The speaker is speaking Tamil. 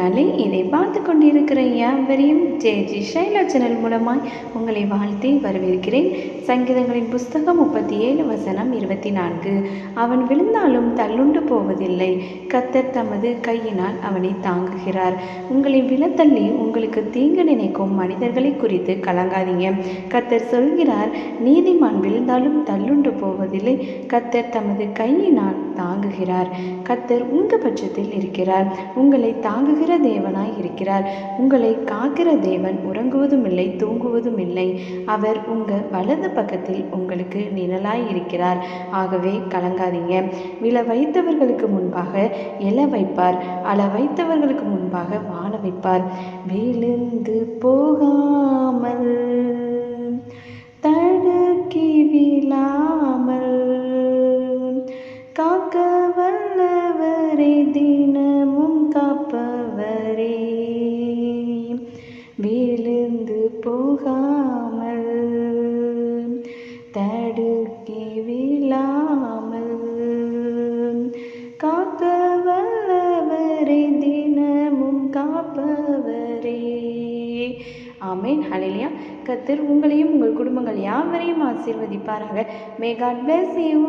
நாளே இதை பார்த்து கொண்டிருக்கிற யாவரையும் ஜெயஜி ஷைலா சேனல் மூலமாய் உங்களை வாழ்த்தி வரவேற்கிறேன். சங்கீதங்களின் புஸ்தகம் 37:24. அவன் விழுந்தாலும் தள்ளுண்டு போவதில்லை, கர்த்தர் தமது கையினால் அவனை தாங்குகிறார். உங்களை விழத்தள்ளி உங்களுக்கு தீங்கு நினைக்கும் மனிதர்களை குறித்து கலங்காதீங்க. கர்த்தர் சொல்கிறார், நீதிமான் விழுந்தாலும் தள்ளுண்டு போவதில்லை, கர்த்தர் தமது கையினால் தாங்குகிறார். கர்த்தர் உங்கள் பட்சத்தில் இருக்கிறார். உங்களை தாங்குகிற தேவனாய் இருக்கிறார். உங்களை காக்கிற தேவன் உறங்குவதும் இல்லை, தூங்குவதும் இல்லை. அவர் உங்கள் வலது பக்கத்தில் உங்களுக்கு நிழலாய் இருக்கிறார். ஆகவே கலங்காதீங்க. விழ வைத்தவர்களுக்கு முன்பாக எழ வைப்பார், அழ வைத்தவர்களுக்கு முன்பாக வாழ வைப்பார். விழுந்து போகாமல் தடுக்கி விழாமல் காக்க வல்லவரே, தினமும் காப்பவரே. விழுந்து போகாமல் தடுக்கி விழாமல் காக்க வல்லவரே, தினமும் காப்பவரே. ஆமென். ஹல்லேலூயா. கர்த்தர் உங்களையும் உங்கள் குடும்பங்கள் யாவரையும் ஆசீர்வதிப்பாராக. May God bless you.